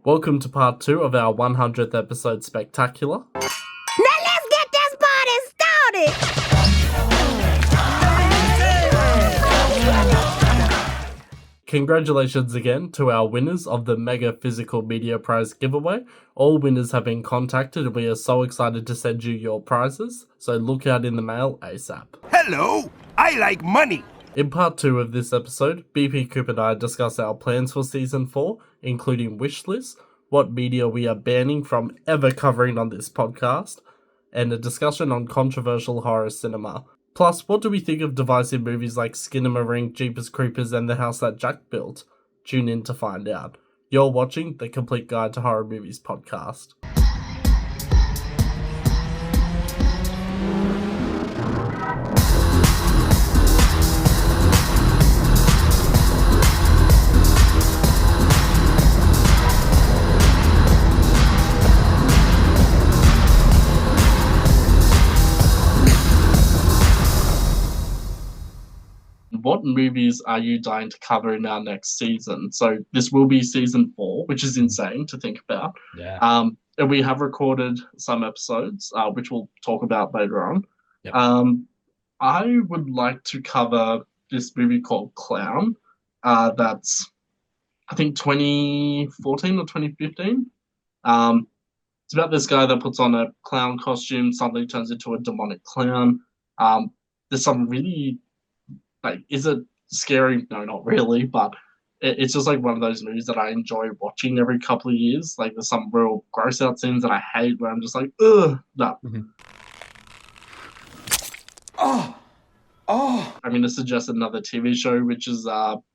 Welcome to part 2 of our 100th episode spectacular. Now let's get this party started! Congratulations again to our winners of the Mega Physical Media Prize giveaway. All winners have been contacted and we are so excited to send you your prizes, so look out in the mail ASAP. Hello, I like money. In part 2 of this episode, BP Coop and I discuss our plans for Season 4, including wish lists, what media we are banning from ever covering on this podcast, and a discussion on controversial horror cinema. Plus, what do we think of divisive movies like Skinamarink, Jeepers Creepers, and The House That Jack Built? Tune in to find out. You're watching the Complete Guide to Horror Movies podcast. What movies are you dying to cover in our next season? So this will be season 4, which is insane to think about. Yeah. And we have recorded some episodes, which we'll talk about later on. Yep. I would like to cover this movie called Clown. That's, I think, 2014 or 2015. It's about this guy that puts on a clown costume, suddenly turns into a demonic clown. There's some really... is it scary? No, not really, but it's just like one of those movies that I enjoy watching every couple of years. Like there's some real gross out scenes that I hate where I'm just like, ugh, no. Mm-hmm. I'm going to suggest another TV show, which is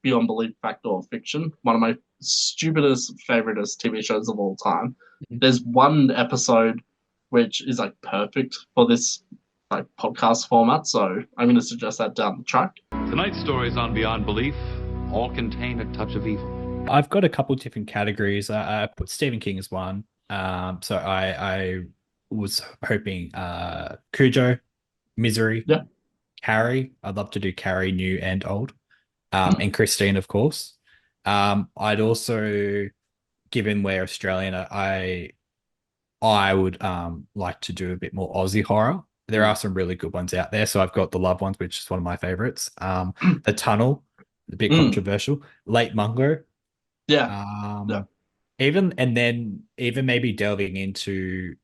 Beyond Belief, Fact or Fiction. One of my stupidest, favoritist TV shows of all time. Mm-hmm. There's one episode which is like perfect for this like podcast format, so I'm going to suggest that down the track. Tonight's stories on Beyond Belief all contain a touch of evil. I've got a couple different categories. I put Stephen King as one. So I was hoping Cujo, Misery, yeah, Carrie. I'd love to do Carrie, new and old, and Christine, of course. I'd also, given we're Australian, I would like to do a bit more Aussie horror. There are some really good ones out there. So I've got The Loved Ones, which is one of my favorites. The Tunnel, a bit controversial. Late Mungo. Yeah. Even maybe delving into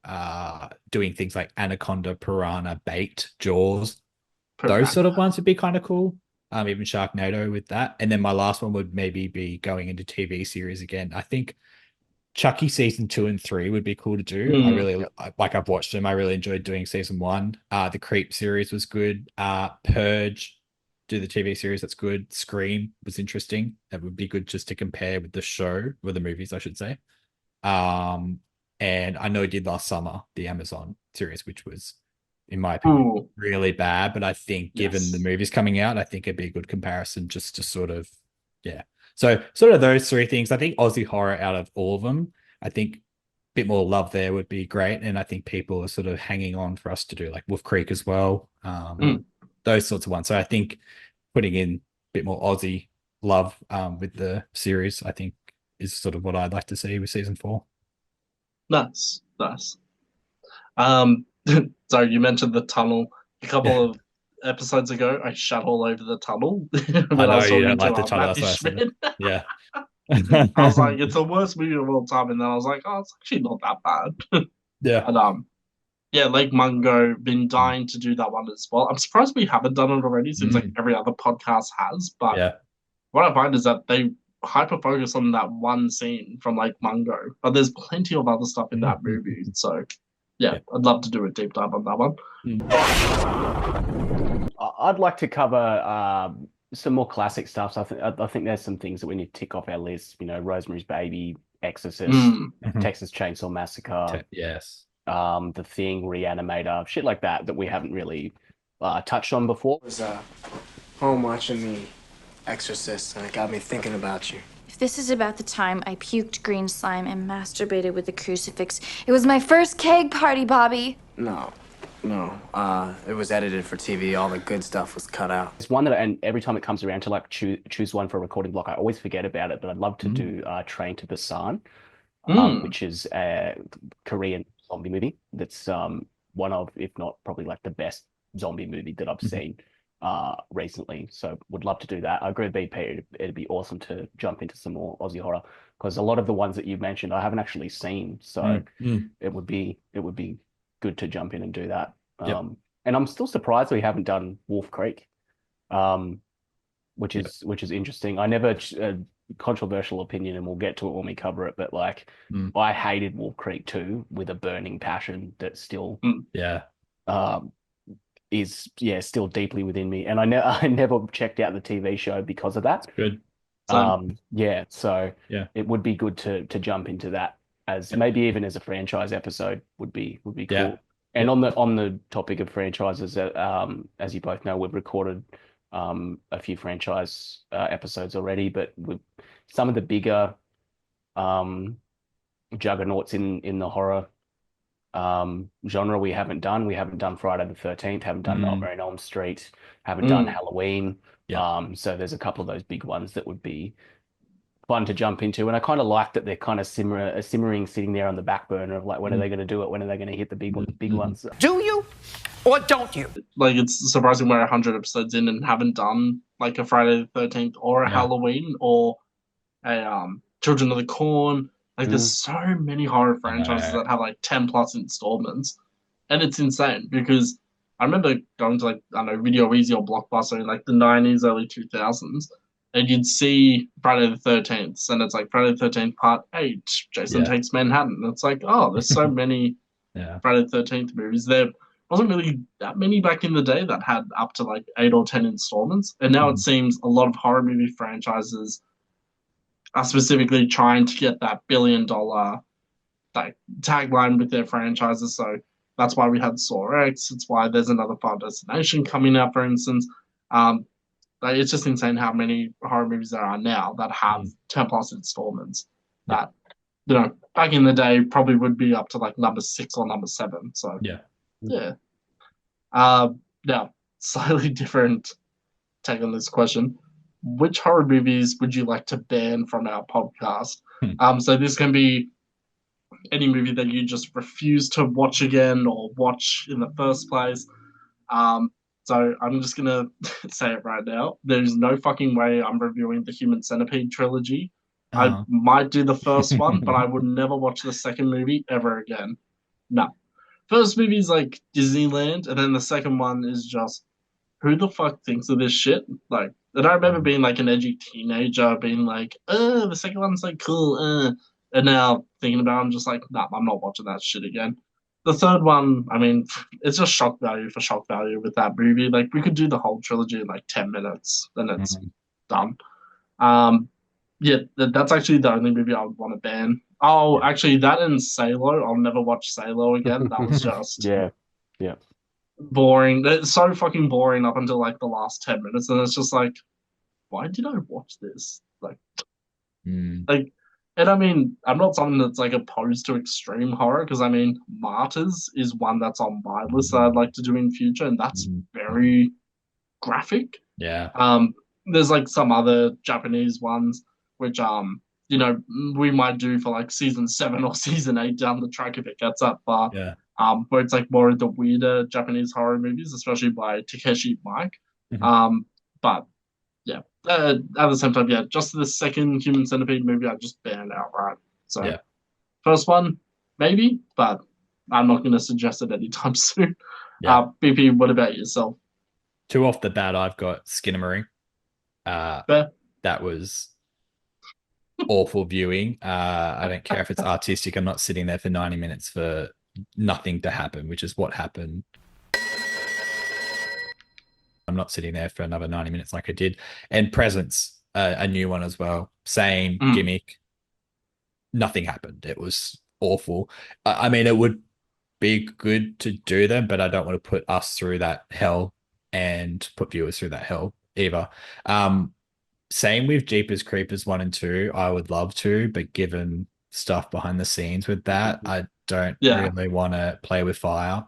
doing things like Anaconda, Piranha, Baked, Jaws. Those sort of ones would be kind of cool. Even Sharknado with that. And then my last one would maybe be going into TV series again. I think Chucky season 2 and 3 would be cool to do. I really I've watched them. I really enjoyed doing season 1. The Creep series was good. Purge, do the TV series, that's good. Scream was interesting. That would be good just to compare with the show, or the movies, I should say. And I know I did last summer, the Amazon series, which was, in my opinion, really bad. But I think given the movies coming out, I think it'd be a good comparison just to sort of, yeah. So sort of those three things. I think Aussie horror out of all of them, I think a bit more love there would be great. And I think people are sort of hanging on for us to do like Wolf Creek as well. Those sorts of ones. So I think putting in a bit more Aussie love with the series, I think is sort of what I'd like to see with season 4. Nice. So you mentioned The Tunnel. A couple of episodes ago, I shat all over The Tunnel. I know you don't like The Tunnel. Yeah. I was like, it's the worst movie of all time, and then I was like, oh, it's actually not that bad. Yeah. And Lake Mungo, been dying to do that one as well. I'm surprised we haven't done it already, since like every other podcast has. But what I find is that they hyper focus on that one scene from Lake Mungo, but there's plenty of other stuff in that movie. So I'd love to do a deep dive on that one. I'd like to cover some more classic stuff. So I think there's some things that we need to tick off our list. You know, Rosemary's Baby, Exorcist, Texas Chainsaw Massacre. Yes. The Thing, Reanimator, shit like that we haven't really touched on before. I was home watching The Exorcist, and it got me thinking about you. If this is about the time I puked green slime and masturbated with a crucifix, it was my first keg party, Bobby. No. It was edited for TV. All the good stuff was cut out. It's one that, and every time it comes around to like choose one for a recording block, I always forget about it. But I'd love to do Train to Busan. which is a Korean zombie movie. That's one of, if not probably like the best zombie movie that I've seen recently. So would love to do that. I agree with BP. It'd be awesome to jump into some more Aussie horror because a lot of the ones that you mentioned I haven't actually seen. So it would be good to jump in and do that. And I'm still surprised we haven't done Wolf Creek, which is interesting. I never controversial opinion, and we'll get to it when we cover it. But like, I hated Wolf Creek 2 with a burning passion that still is still deeply within me. And I never checked out the TV show because of that. Good. So it would be good to jump into that as maybe even as a franchise episode would be cool. And on the topic of franchises, as you both know, we've recorded a few franchise episodes already, but with some of the bigger juggernauts in the horror genre we haven't done. We haven't done Friday the 13th, haven't done Nightmare on Elm Street, haven't done Halloween. So there's a couple of those big ones that would be fun to jump into. And I kind of like that they're kind of simmering, sitting there on the back burner of like, when are they going to do it? When are they going to hit the big ones? Do you or don't you? Like, it's surprising we're 100 episodes in and haven't done like a Friday the 13th or a Halloween or a Children of the Corn. Like, there's so many horror franchises that have like 10 plus installments, and it's insane because I remember going to like, I don't know, Video Easy or Blockbuster in like the 90s, early 2000s, and you'd see Friday the 13th, and it's like Friday the 13th Part 8, Jason Takes Manhattan. And it's like, oh, there's so many Friday the 13th movies. There wasn't really that many back in the day that had up to like 8 or 10 installments, and now it seems a lot of horror movie franchises are specifically trying to get that $1 billion like tagline with their franchises. So that's why we had Saw X. It's why there's another Final Destination coming out, for instance. Like, it's just insane how many horror movies there are now that have 10 plus installments. That, you know, back in the day probably would be up to like number 6 or number 7. So now, slightly different take on this question. Which horror movies would you like to ban from our podcast? So this can be any movie that you just refuse to watch again or watch in the first place. So I'm just going to say it right now. There's no fucking way I'm reviewing the Human Centipede trilogy. I might do the first one, but I would never watch the second movie ever again. No. First movie is like Disneyland, and then the second one is just, who the fuck thinks of this shit? Like, and I remember being like an edgy teenager, being like, the second one's like cool, and now thinking about it, I'm just like, nah, I'm not watching that shit again. The third one, I mean, it's just shock value for shock value with that movie. Like, we could do the whole trilogy in like 10 minutes, then it's done. That's actually the only movie I would want to ban. Oh, actually, that and Salo. I'll never watch Salo again. That was just boring. It's so fucking boring up until like the last 10 minutes, and it's just like, why did I watch this? Like, and I mean, I'm not someone that's like opposed to extreme horror, because I mean, Martyrs is one that's on my list that I'd like to do in future, and that's very graphic. There's like some other Japanese ones which you know, we might do for like season 7 or season 8 down the track if it gets that far. Where it's like more of the weirder Japanese horror movies, especially by Takeshi Mike. But yeah, at the same time, just the second Human Centipede movie I just banned outright. So first one, maybe, but I'm not going to suggest it anytime soon. BP, what about yourself? Two off the bat, I've got Skinamarink. That was awful viewing. I don't care if it's artistic. I'm not sitting there for 90 minutes for nothing to happen, which is what happened. I'm not sitting there for another 90 minutes like I did. And Presence, a new one as well. Same gimmick. Nothing happened. It was awful. I mean, it would be good to do them, but I don't want to put us through that hell and put viewers through that hell either. Same with Jeepers Creepers 1 and 2. I would love to, but given stuff behind the scenes with that, I don't really want to play with fire.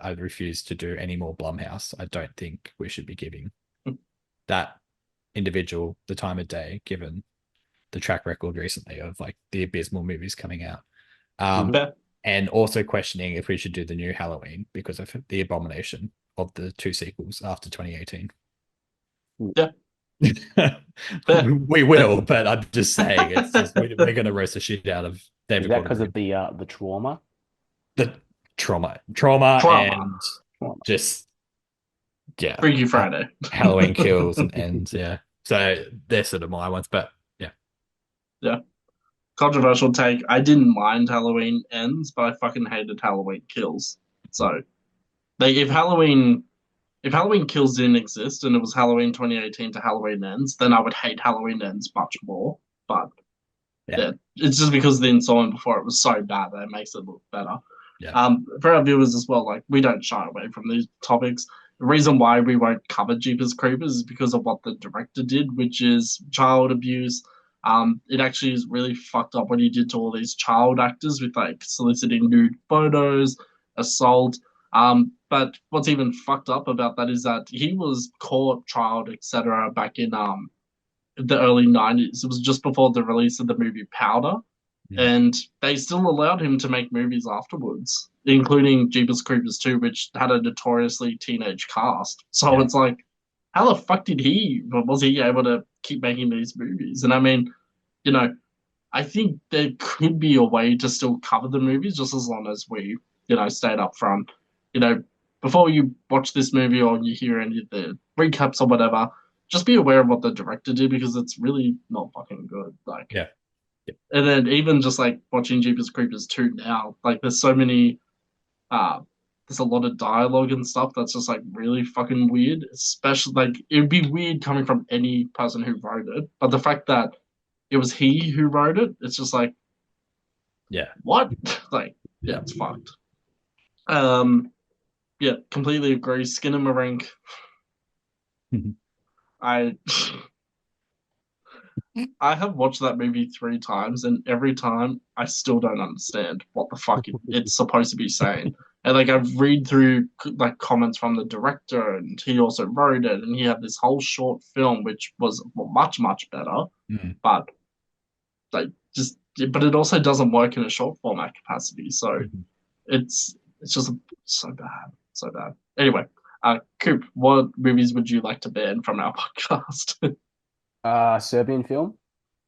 I refuse to do any more Blumhouse. I don't think we should be giving that individual the time of day, given the track record recently of like the abysmal movies coming out. And also questioning if we should do the new Halloween because of the abomination of the 2 sequels after 2018. Yeah. We will, but I'm just saying it's just, we're going to roast the shit out of David. Is that because of the trauma? The trauma, and just Freaky Friday, Halloween Kills and Ends. Yeah, so they're sort of my ones, but yeah. Controversial take. I didn't mind Halloween Ends, but I fucking hated Halloween Kills. So, if Halloween Kills didn't exist and it was Halloween 2018 to Halloween Ends, then I would hate Halloween Ends much more. But yeah, it's just because the installment before it was so bad that it makes it look better. Yeah. For our viewers as well, like we don't shy away from these topics. The reason why we won't cover Jeepers Creepers is because of what the director did, which is child abuse. It actually is really fucked up what he did to all these child actors with like soliciting nude photos, assault. But what's even fucked up about that is that he was caught, trialed, etc. back in the early 90s. It was just before the release of the movie Powder. And they still allowed him to make movies afterwards, including Jeepers Creepers 2, which had a notoriously teenage cast. So it's like, how the fuck was he able to keep making these movies? And I mean, you know, I think there could be a way to still cover the movies just as long as we, stayed up front. Before you watch this movie or you hear any of the recaps or whatever, just be aware of what the director did because it's really not fucking good. Like, and then even just like watching Jeepers Creepers 2 now, like there's so many, there's a lot of dialogue and stuff that's just like really fucking weird. Especially like it would be weird coming from any person who wrote it, but the fact that it was he who wrote it, it's just like, what? Like, yeah, it's fucked. Yeah, completely agree. Skinamarink. I have watched that movie 3 times, and every time I still don't understand what the fuck it's supposed to be saying. And like I've read through like comments from the director, and he also wrote it, and he had this whole short film which was much better, but like but it also doesn't work in a short format capacity. So it's just so bad. Anyway, Coop, what movies would you like to ban from our podcast? Serbian film.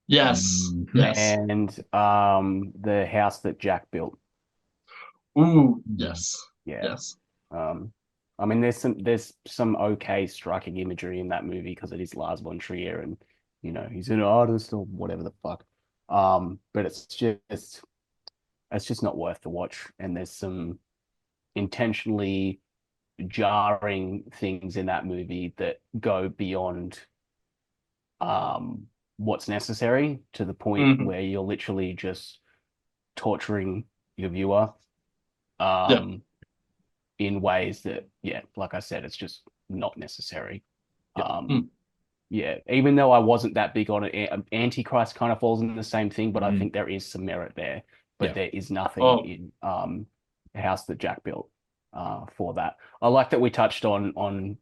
Yes. And the house that Jack built. Ooh, yes. Yeah. Yes. I mean, there's some okay striking imagery in that movie because it is Lars von Trier, and he's an artist or whatever the fuck. But it's just not worth the watch, and there's some intentionally jarring things in that movie that go beyond what's necessary to the point where you're literally just torturing your viewer in ways that, like I said, it's just not necessary. Even though I wasn't that big on it, Antichrist kind of falls in the same thing, but I think there is some merit there. But there is nothing in House That Jack Built for that. I like that we touched on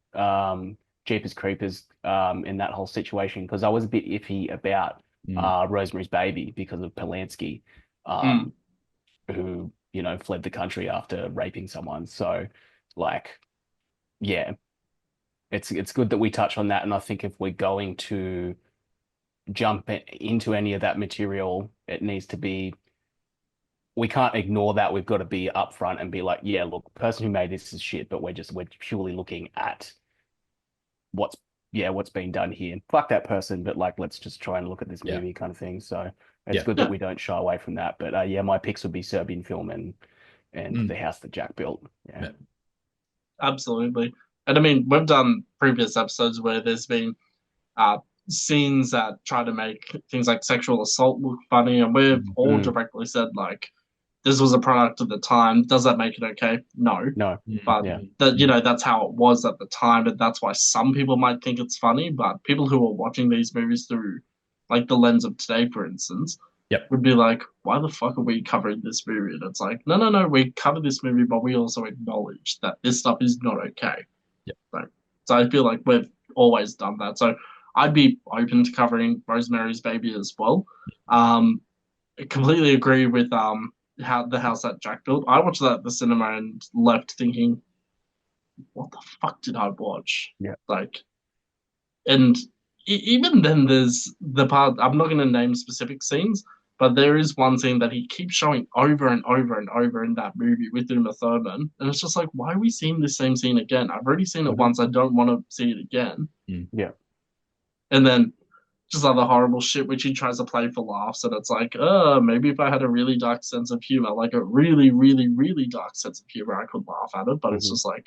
Jeepers Creepers in that whole situation, because I was a bit iffy about Rosemary's Baby because of Polanski, who fled the country after raping someone. So, like, it's good that we touch on that. And I think if we're going to jump into any of that material, it needs to be. We can't ignore that. We've got to be upfront and be like, yeah, look, the person who made this is shit, but we're purely looking at what's being done here. Fuck that person, but like, let's just try and look at this movie kind of thing. So it's good that we don't shy away from that. But my picks would be Serbian film and the house that Jack built. Yeah. Absolutely. And I mean, we've done previous episodes where there's been scenes that try to make things like sexual assault look funny, and we've all directly said like, this was a product of the time. Does that make it okay? No. But that's how it was at the time, and that's why some people might think it's funny. But people who are watching these movies through like the lens of today, for instance, would be like, why the fuck are we covering this movie? And it's like, no, we cover this movie, but we also acknowledge that this stuff is not okay. So I feel like we've always done that. So I'd be open to covering Rosemary's Baby as well. I completely agree with how the house that Jack built. I watched that at the cinema and left thinking, what the fuck did I watch? Yeah. Like, and even then, there's the part, I'm not going to name specific scenes, but there is one scene that he keeps showing over and over and over in that movie with Uma Thurman. And it's just like, why are we seeing this same scene again? I've already seen it once. I don't want to see it again. Yeah. And then just other horrible shit which he tries to play for laughs. And it's like, maybe if I had a really dark sense of humor, like a really, really, really dark sense of humor, I could laugh at it. But it's just like,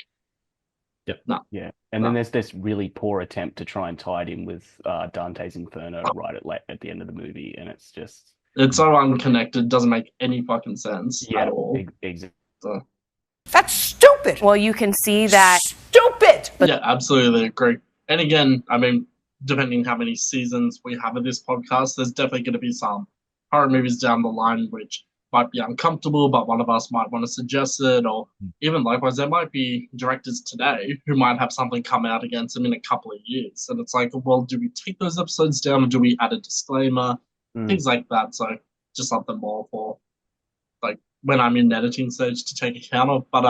no. Yeah. And then there's this really poor attempt to try and tie it in with Dante's Inferno right at the end of the movie. And it's just... It's so unconnected, doesn't make any fucking sense at all. Exactly. So, That's stupid. Well, you can see that. Stupid. yeah, absolutely agree. And again, I mean, depending how many seasons we have of this podcast, there's definitely going to be some horror movies down the line which might be uncomfortable, but one of us might want to suggest it, or even likewise, there might be directors today who might have something come out against them in a couple of years. And it's like, well, do we take those episodes down or do we add a disclaimer? Things like that. So just something more for like when I'm in editing stage to take account of. But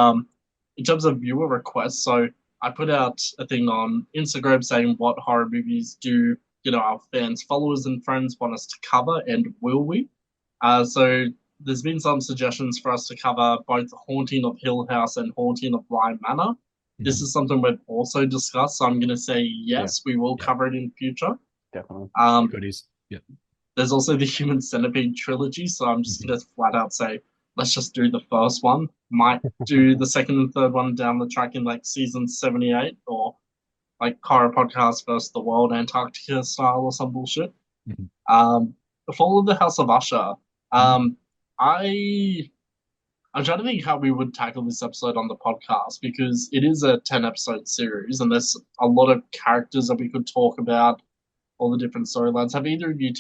in terms of viewer requests, so I put out a thing on Instagram saying what horror movies do, you know, our fans, followers, and friends want us to cover, and will we? So there's been some suggestions for us to cover both Haunting of Hill House and Haunting of Bly Manor. This is something we've also discussed, so I'm going to say yes, we will cover it in future. Definitely. Goodies. Yeah. There's also the Human Centipede trilogy, so I'm just going to flat out say, let's just do the first one. Might do the second and third one down the track in like season 78, or like Horror Podcast versus the World Antarctica style or some bullshit. The Fall of the House of Usher. I'm trying to think how we would tackle this episode on the podcast, because it is a 10-episode series and there's a lot of characters that we could talk about, all the different storylines. Have either of you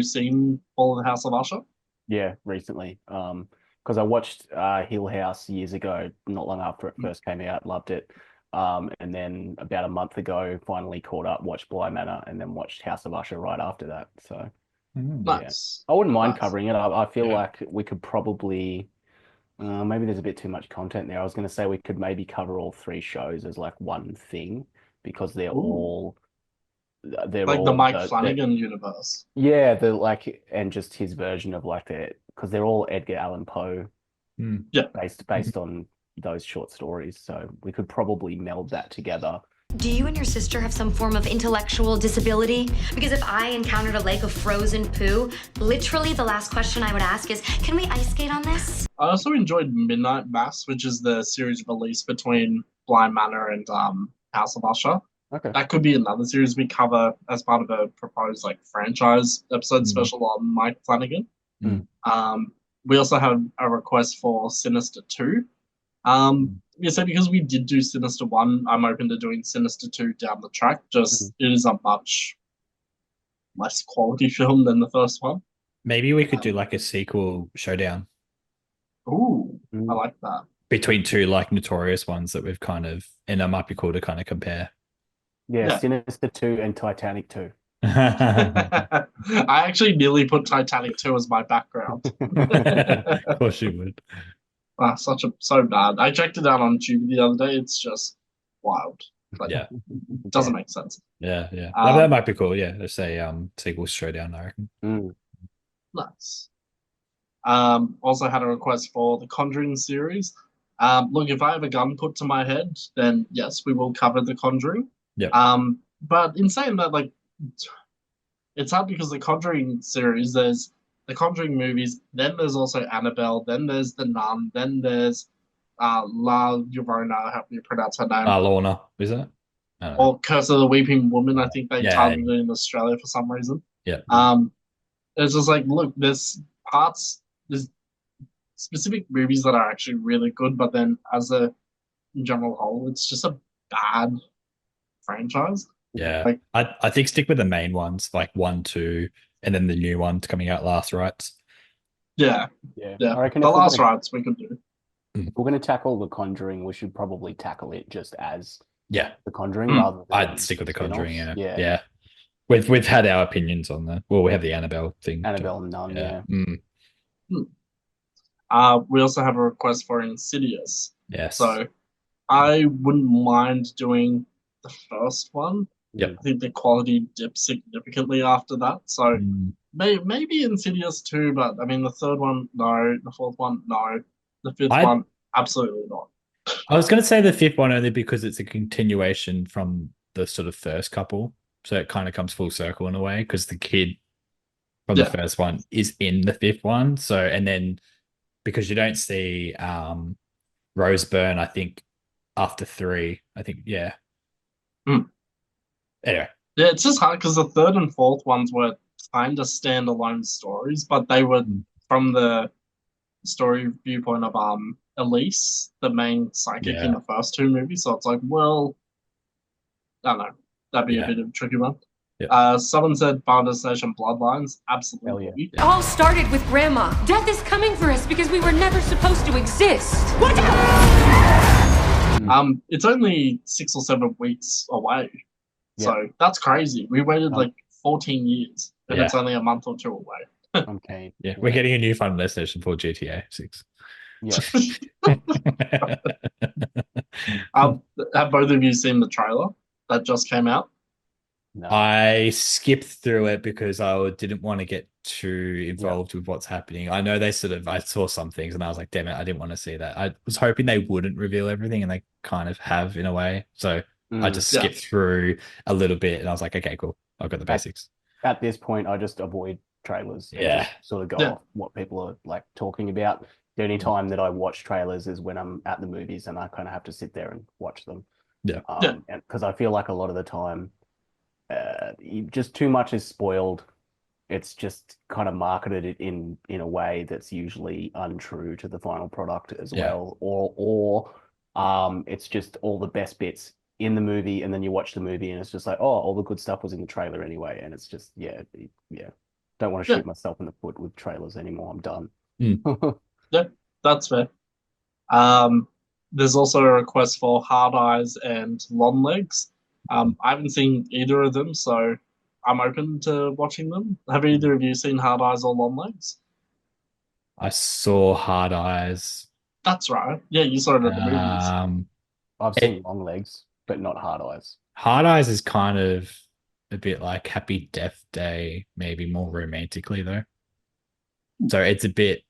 seen Fall of the House of Usher? Yeah, recently. Because I watched Hill House years ago, not long after it first came out, loved it. And then about a month ago, finally caught up, watched Bly Manor, and then watched House of Usher right after that. So Nice. I wouldn't mind covering it. I feel like we could probably, maybe there's a bit too much content there. I was going to say we could maybe cover all 3 shows as like one thing, because they're all like the Mike Flanagan universe. Yeah, they're like, and just his version of like because they're all Edgar Allan Poe, based on those short stories. So we could probably meld that together. Do you and your sister have some form of intellectual disability? Because if I encountered a lake of frozen poo, literally the last question I would ask is, can we ice skate on this? I also enjoyed Midnight Mass, which is the series release between Bly Manor and House of Usher. Okay. That could be another series we cover as part of a proposed like franchise episode special on Mike Flanagan. We also have a request for Sinister 2. So because we did do Sinister 1, I'm open to doing Sinister 2 down the track. Just it is a much less quality film than the first one. Maybe we could do like a sequel showdown. Ooh, I like that. Between 2 like notorious ones that we've kind of, and it might be cool to kind of compare. Yeah, Sinister 2 and Titanic 2. I actually nearly put Titanic 2 as my background. Of course you would. So bad. I checked it out on Tube the other day. It's just wild. Like, Yeah. It doesn't make sense. Yeah. That might be cool. Yeah. Let's say sequel showdown, I reckon. Nice. Also had a request for the Conjuring series. Look, if I have a gun put to my head, then yes, we will cover the Conjuring. Yeah. But in saying that, like, it's hard because the Conjuring series, there's the Conjuring movies, then there's also Annabelle, then there's The Nun, then there's La Llorona, how do you pronounce her name? Lorna, is it? Or Curse of the Weeping Woman, I think they titled it in Australia for some reason. Yeah. It's just like, look, there's specific movies that are actually really good, but then as a general whole, it's just a bad franchise. Yeah. Like, I think stick with the main ones, like 1, 2, and then the new ones coming out, Last Rites. Yeah. I reckon the Last Rites we could do. If we're going to tackle The Conjuring, we should probably tackle it just as Yeah. The Conjuring rather than I'd stick with the spin-offs. Conjuring. Yeah. Yeah. Yeah. We've had our opinions on that. Well, we have the Annabelle thing. Annabelle and Nun, yeah. We also have a request for Insidious. Yes. So I wouldn't mind doing the first one. Yep. I think the quality dips significantly after that. So maybe Insidious 2, but I mean, the third one, no. The fourth one, no. The fifth one, absolutely not. I was going to say the fifth one only because it's a continuation from the sort of first couple. So it kind of comes full circle in a way because the kid from the first one is in the fifth one. So, and then because you don't see Rose burn, I think, after 3, I think, yeah. Anyway. Yeah, it's just hard because the third and fourth ones were kind of standalone stories, but they were from the story viewpoint of Elise, the main psychic in the first 2 movies. So it's like, well, I don't know. That'd be a bit of a tricky one. Someone said Final Destination Bloodlines. Absolutely. It all started with Grandma. Death is coming for us because we were never supposed to exist. Watch out! It's only 6 or 7 weeks away. So that's crazy. We waited like 14 years, and it's only a month or 2 away. Okay. Yeah, we're getting a new Final Destination for GTA 6. Yeah. Have both of you seen the trailer that just came out? No. I skipped through it because I didn't want to get too involved with what's happening. I know I saw some things and I was like, damn it, I didn't want to see that. I was hoping they wouldn't reveal everything, and they kind of have in a way. So I just skipped through a little bit and I was like, okay, cool. I've got the basics. At this point, I just avoid trailers. And just sort of go off what people are like talking about. The only time that I watch trailers is when I'm at the movies and I kind of have to sit there and watch them. And because I feel like a lot of the time, just too much is spoiled. It's just kind of marketed in a way that's usually untrue to the final product as well, or it's just all the best bits in the movie, and then you watch the movie and it's just like, oh, all the good stuff was in the trailer anyway, and it's just don't want to shoot myself in the foot with trailers anymore. I'm done. Yeah, that's fair. There's also a request for Hard Eyes and Long Legs. I haven't seen either of them, so I'm open to watching them. Have either of you seen Hard Eyes or Long Legs? I saw Hard Eyes. That's right. Yeah, you saw it at the movies. I've seen Long Legs, but not Hard Eyes. Hard Eyes is kind of a bit like Happy Death Day, maybe more romantically though. So it's a bit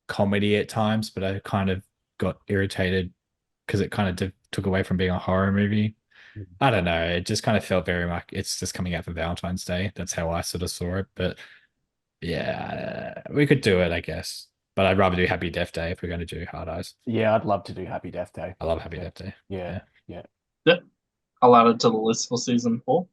comedy at times, but I kind of got irritated because it kind of took away from being a horror movie. I don't know. It just kind of felt very much it's just coming out for Valentine's Day. That's how I sort of saw it. But yeah, we could do it, I guess. But I'd rather do Happy Death Day if we're going to do Hard Eyes. Yeah, I'd love to do Happy Death Day. I love Happy Death Day. Yeah. I'll add it to the list for season 4.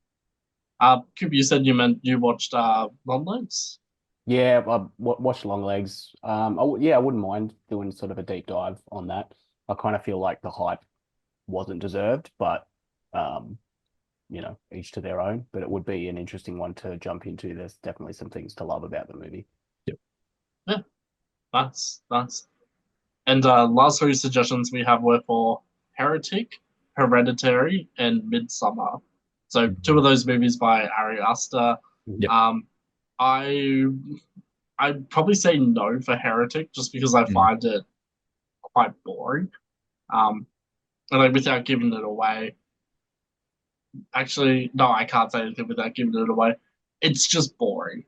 Coop, you said you watched Long Legs? Yeah, I watched Long Legs. I wouldn't mind doing sort of a deep dive on that. I kind of feel like the hype wasn't deserved, but each to their own. But it would be an interesting one to jump into. There's definitely some things to love about the movie. Yep. Yeah, that's. And last 3 suggestions we have were for Heretic, Hereditary, and Midsummer. So 2 of those movies by Ari Aster. Yep. I'd probably say no for Heretic just because I find it quite boring. And like without giving it away. Actually, no, I can't say anything without giving it away. It's just boring,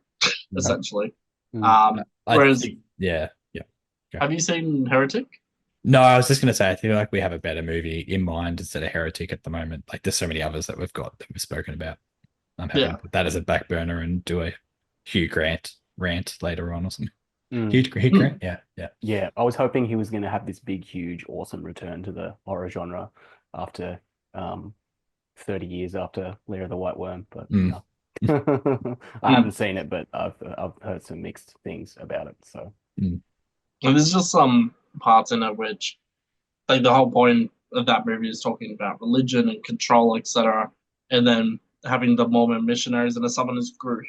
essentially. Whereas, have you seen Heretic? No, I was just going to say, I feel like we have a better movie in mind instead of Heretic at the moment. Like, there's so many others that we've got that we've spoken about. I'm happy to put that as a back burner and do a Hugh Grant rant later on or something. Hugh Grant? Yeah. I was hoping he was going to have this big, huge, awesome return to the horror genre after 30 years after Lair of the White Worm, but no. I haven't seen it, but I've heard some mixed things about it. So there's just some parts in it which, like, the whole point of that movie is talking about religion and control, etc., and then having the Mormon missionaries, and as someone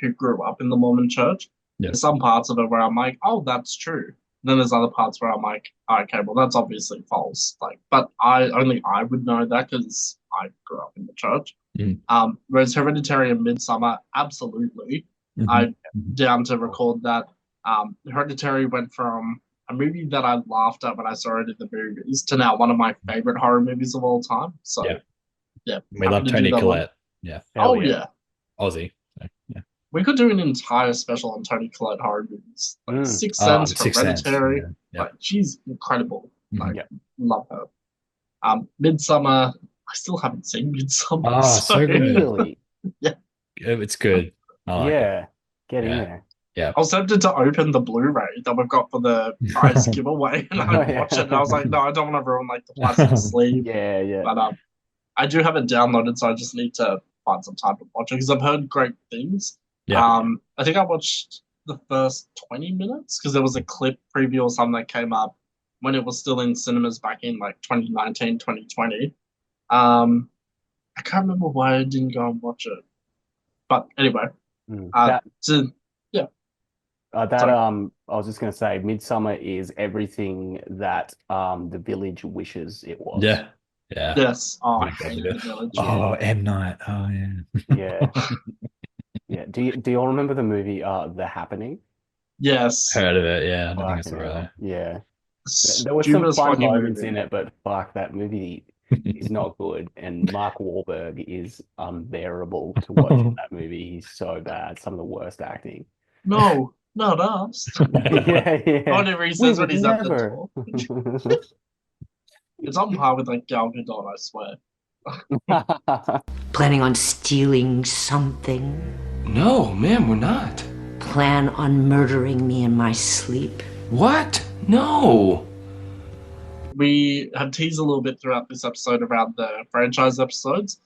who grew up in the Mormon church, there's some parts of it where I'm like, oh, that's true. Then there's other parts where I'm like, okay, well that's obviously false. Like, but I would know that because I grew up in the church. Whereas Hereditary and Midsummer, absolutely, I down to record that. Hereditary went from a movie that I laughed at when I saw it in the movies to now one of my favorite horror movies of all time. So yeah, we love Tony Collette. Yeah. Oh yeah. Aussie. So, yeah. We could do an entire special on Tony Collette horror movies. Like Sixth Sense, Hereditary. Like she's incredible. Like love her. Midsummer, I still haven't seen Midsummer. Oh, so good. Really? Yeah. It's good. Get in there. Yeah. I was tempted to open the Blu-ray that we've got for the prize giveaway and I watched it and I was like, no, I don't want to ruin like the plastic sleeve. Yeah. But I do have it downloaded, so I just need to find some time to watch it because I've heard great things. Yeah. I think I watched the first 20 minutes because there was a clip preview or something that came up when it was still in cinemas back in like 2019, 2020. I can't remember why I didn't go and watch it. But anyway. I was just going to say, Midsummer is everything that The Village wishes it was. Yeah. Yes. Oh, I hate The Village. Oh, M. Night. Oh, yeah. Yeah. Do you all remember the movie The Happening? Yes. Heard of it, yeah. I don't think it's right. Yeah. There were some fun moments in it, but fuck, that movie is not good. And Mark Wahlberg is unbearable to watch in that movie. He's so bad. Some of the worst acting. No, not us. Yeah. Whatever he says when he's at the door. It's on par with like Gal Gadot, I swear. Planning on stealing something? No, ma'am, we're not. Plan on murdering me in my sleep? What? No. We have teased a little bit throughout this episode around the franchise episodes.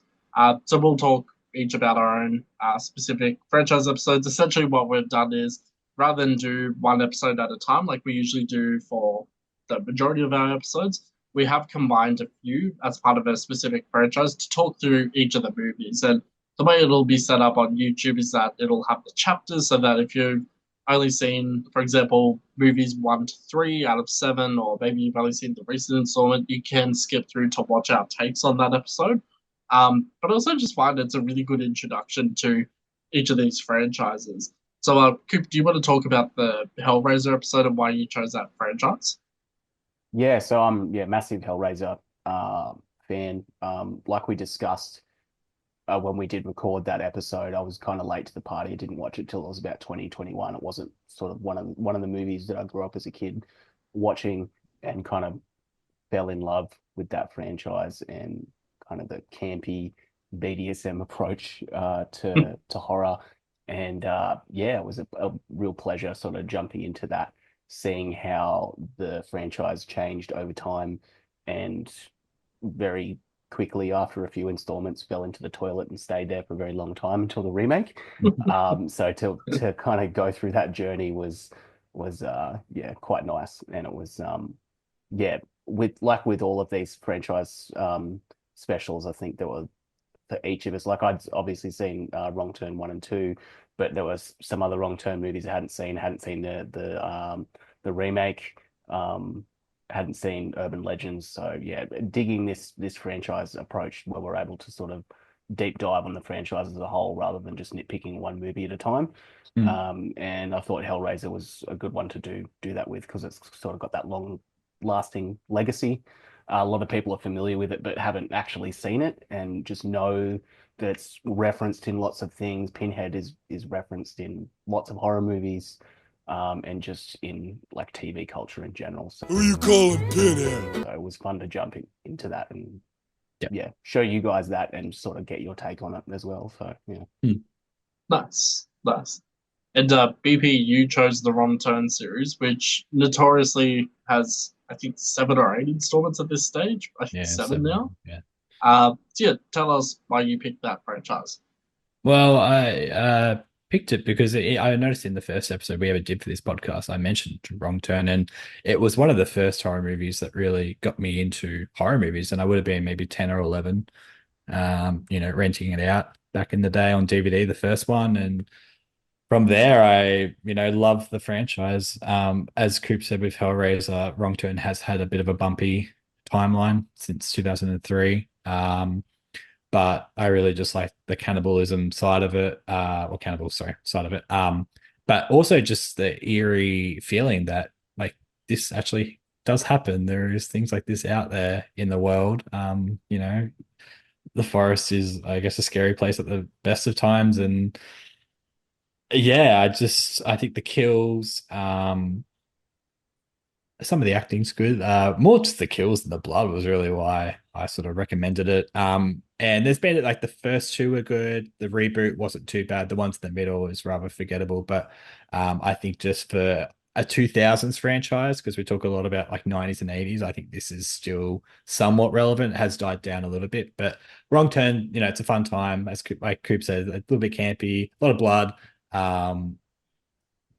So we'll talk each about our own specific franchise episodes. Essentially what we've done is, rather than do one episode at a time like we usually do for the majority of our episodes, we have combined a few as part of a specific franchise to talk through each of the movies. And the way it'll be set up on YouTube is that it'll have the chapters so that if you've only seen, for example, movies 1 to 3 out of 7, or maybe you've only seen the recent installment, you can skip through to watch our takes on that episode. But I also just find it's a really good introduction to each of these franchises. So, Coop, do you want to talk about the Hellraiser episode and why you chose that franchise? Yeah, so I'm massive Hellraiser fan. Like we discussed when we did record that episode, I was kind of late to the party. I didn't watch it till it was about 2021. It wasn't sort of one of the movies that I grew up as a kid watching, and kind of fell in love with that franchise and kind of the campy BDSM approach to horror. And it was a real pleasure sort of jumping into that, seeing how the franchise changed over time, and very quickly after a few installments fell into the toilet and stayed there for a very long time until the remake. So to kind of go through that journey was quite nice. And it was with all of these franchise specials, I think there were, for each of us, like I'd obviously seen Wrong Turn 1 and 2, but there was some other Wrong Turn movies I hadn't seen the remake, hadn't seen Urban Legends. So yeah, digging this franchise approach where we're able to sort of deep dive on the franchise as a whole rather than just nitpicking one movie at a time. And I thought Hellraiser was a good one to do that with, because it's sort of got that long lasting legacy. A lot of people are familiar with it but haven't actually seen it, and just know that it's referenced in lots of things. Pinhead is referenced in lots of horror movies, and just in like TV culture in general. So, who you calling Pinhead? So it was fun to jump into that and show you guys that and sort of get your take on it as well. So Nice. And BP, you chose the Wrong Turn series, which notoriously has, I think, 7 or 8 installments at this stage. I think 7 now. Tell us why you picked that franchise. Well, I picked it because I noticed in the first episode we ever did for this podcast, I mentioned Wrong Turn, and it was one of the first horror movies that really got me into horror movies. And I would have been maybe 10 or 11, renting it out back in the day on DVD, the first one. And from there, I love the franchise. As Coop said with Hellraiser, Wrong Turn has had a bit of a bumpy timeline since 2003. But I really just like the cannibalism side of it, or cannibal, sorry, side of it. But also just the eerie feeling that like this actually does happen. There is things like this out there in the world. The forest is, I guess, a scary place at the best of times, and yeah, I think the kills, some of the acting's good. More just the kills and the blood was really why I sort of recommended it. And there's been like the first two were good. The reboot wasn't too bad. The ones in the middle is rather forgettable. But I think just for a 2000s franchise, because we talk a lot about like 90s and 80s, I think this is still somewhat relevant. It has died down a little bit, but Wrong Turn, it's a fun time. As like Coop said, a little bit campy, a lot of blood,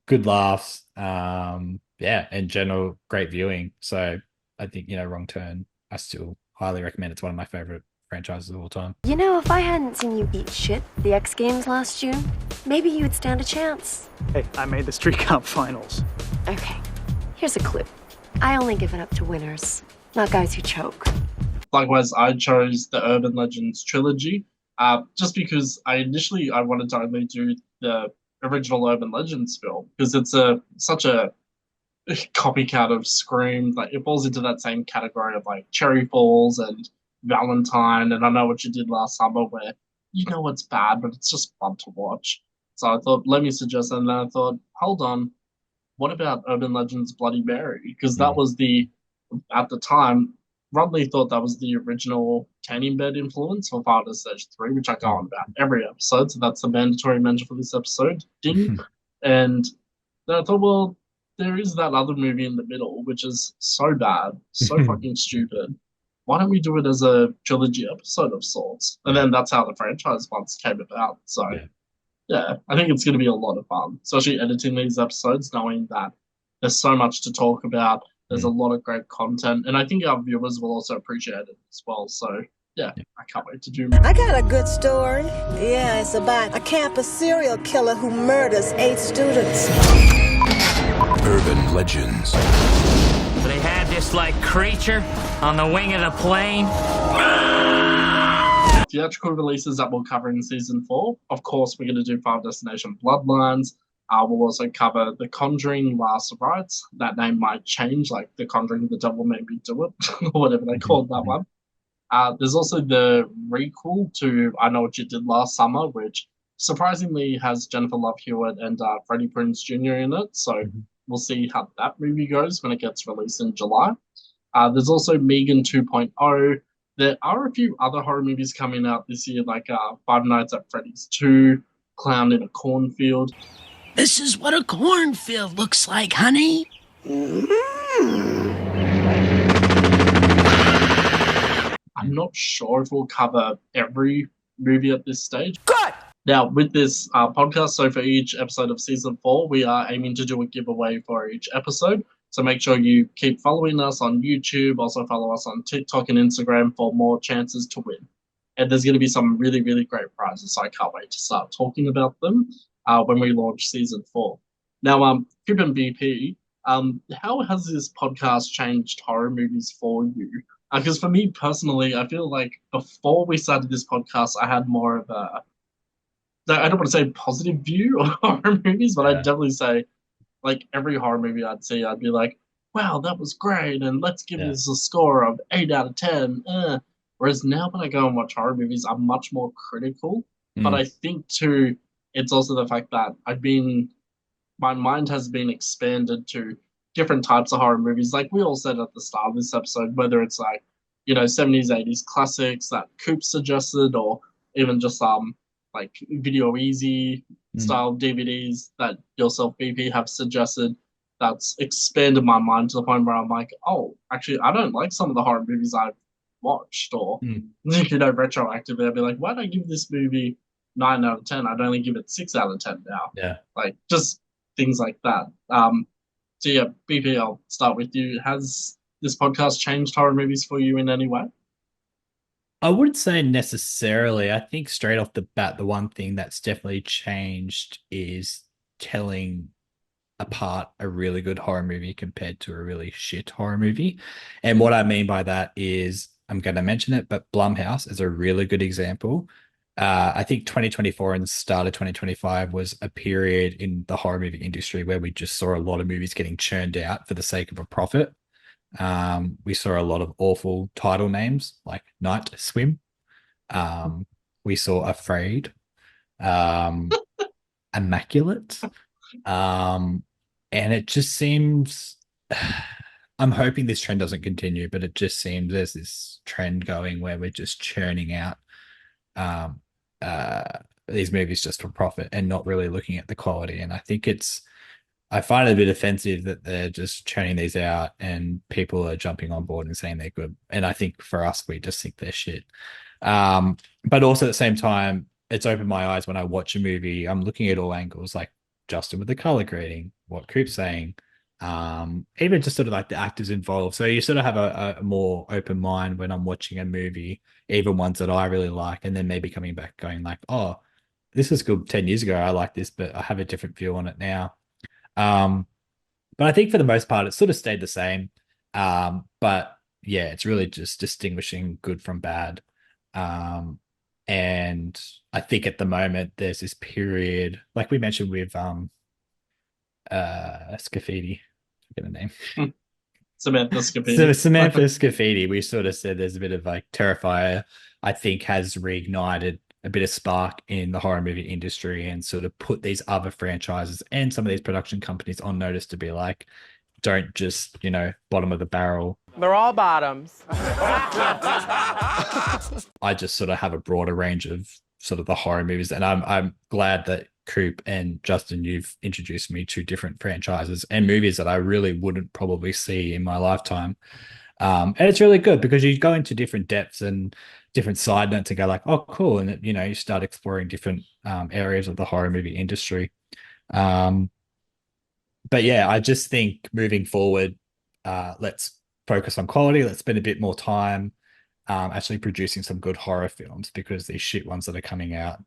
good laughs. Yeah, in general, great viewing. So I think, Wrong Turn, I still highly recommend. It's one of my favorite franchises of all time. You know, if I hadn't seen you eat shit the X Games last June, maybe you'd stand a chance. Hey, I made the street comp finals. Okay, here's a clue. I only give it up to winners, not guys who choke. Likewise, I chose the Urban Legends trilogy, just because I wanted to only do the original Urban Legends film, because it's such a copycat of Scream. Like, it falls into that same category of like Cherry Falls and Valentine, and I Know What You Did Last Summer, where it's bad, but it's just fun to watch. So I thought, let me suggest, and then I thought, hold on, what about Urban Legends Bloody Mary? Because that was at the time, Rodney thought that was the original tanning bed influence for Final Stage 3, which I go on about every episode, so that's a mandatory mention for this episode. Ding. And then I thought, well, there is that other movie in the middle, which is so bad, so fucking stupid. Why don't we do it as a trilogy episode of sorts? And then that's how the franchise once came about. So, yeah, I think it's going to be a lot of fun, especially editing these episodes, knowing that there's so much to talk about. There's a lot of great content, and I think our viewers will also appreciate it as well. So, yeah, I can't wait to do it. I got a good story. Yeah, it's about a campus serial killer who murders 8 students. Urban Legends. They had this, creature on the wing of the plane. Theatrical releases that we'll cover in Season 4. Of course, we're going to do Final Destination Bloodlines. We'll also cover The Conjuring Last Rites. That name might change, like The Conjuring, The Devil Made Me Do It, or whatever they called that one. There's also the requel to I Know What You Did Last Summer, which surprisingly has Jennifer Love Hewitt and Freddie Prinze Jr. in it. So we'll see how that movie goes when it gets released in July. There's also Megan 2.0. There are a few other horror movies coming out this year, like Five Nights at Freddy's 2, Clown in a Cornfield. This is what a cornfield looks like, honey. I'm not sure if we'll cover every movie at this stage. Good! Now, with this podcast, so for each episode of Season 4, we are aiming to do a giveaway for each episode. So make sure you keep following us on YouTube. Also follow us on TikTok and Instagram for more chances to win. And there's going to be some really, really great prizes, so I can't wait to start talking about them when we launch Season 4. Now, Coop and BP, how has this podcast changed horror movies for you? Because for me personally, I feel like before we started this podcast, I had more of a, I don't want to say positive view of horror movies, but I'd definitely say, like, every horror movie I'd see, I'd be like, wow, that was great, and let's give this a score of 8 out of 10. Whereas now when I go and watch horror movies, I'm much more critical. But I think, too, it's also the fact that my mind has been expanded to different types of horror movies. Like we all said at the start of this episode, whether it's 70s, 80s classics that Coop suggested, or even just like Video Easy style DVDs that yourself, BP, have suggested. That's expanded my mind to the point where I'm like, oh, actually, I don't like some of the horror movies I've watched, or retroactively, I'd be like, why did I give this movie 9 out of 10? I'd only give it 6 out of 10 now. Yeah, like just things like that. So yeah, BP, I'll start with you. Has this podcast changed horror movies for you in any way? I wouldn't say necessarily. I think straight off the bat, the one thing that's definitely changed is telling apart a really good horror movie compared to a really shit horror movie. And what I mean by that is, I'm going to mention it, but Blumhouse is a really good example. I think 2024 and the start of 2025 was a period in the horror movie industry where we just saw a lot of movies getting churned out for the sake of a profit. We saw a lot of awful title names like Night Swim. We saw Afraid, Immaculate. And it just seems, I'm hoping this trend doesn't continue, but it just seems there's this trend going where we're just churning out um, these movies just for profit and not really looking at the quality. And I find it a bit offensive that they're just churning these out and people are jumping on board and saying they're good. And I think for us, we just think they're shit. But also at the same time, it's opened my eyes when I watch a movie. I'm looking at all angles, like Justin with the color grading, what Coop's saying, even just sort of like the actors involved. So you sort of have a more open mind when I'm watching a movie, even ones that I really like, and then maybe coming back going like, oh, this is good 10 years ago. I like this, but I have a different view on it now. But I think for the most part, it's sort of stayed the same. But yeah, it's really just distinguishing good from bad. And I think at the moment there's this period, like we mentioned with Scafidi, forget the name. Samantha Scafidi. So Samantha Scafidi, we sort of said there's a bit of like Terrifier, I think has reignited a bit of spark in the horror movie industry and sort of put these other franchises and some of these production companies on notice to be like, don't just, bottom of the barrel. They're all bottoms. I just sort of have a broader range of sort of the horror movies. And I'm glad that Coop and Justin, you've introduced me to different franchises and movies that I really wouldn't probably see in my lifetime. And it's really good because you go into different depths and different side notes and go like, oh, cool. And, you start exploring different areas of the horror movie industry. But yeah, I just think moving forward, let's focus on quality. Let's spend a bit more time actually producing some good horror films, because these shit ones that are coming out,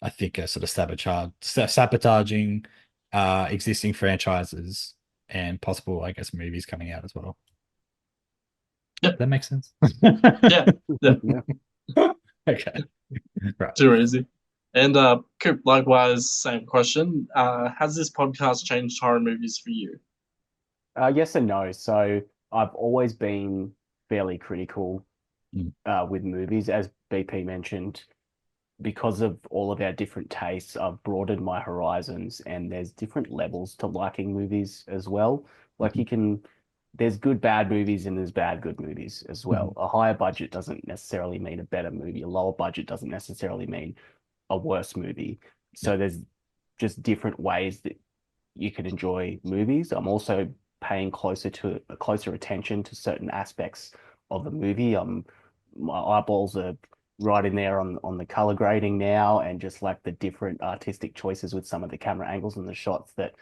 I think, are sort of sabotaging existing franchises and possible, I guess, movies coming out as well. Yep. That makes sense. Yeah. Okay. Right. Too easy. And Coop, likewise, same question. Has this podcast changed horror movies for you? Yes and no. So I've always been fairly critical with movies, as BP mentioned. Because of all of our different tastes, I've broadened my horizons, and there's different levels to liking movies as well. Like there's good bad movies and there's bad good movies as well. A higher budget doesn't necessarily mean a better movie. A lower budget doesn't necessarily mean a worse movie. So there's just different ways that you can enjoy movies. I'm also paying closer attention to certain aspects of the movie. My eyeballs are right in there on the color grading now, and just like the different artistic choices with some of the camera angles and the shots that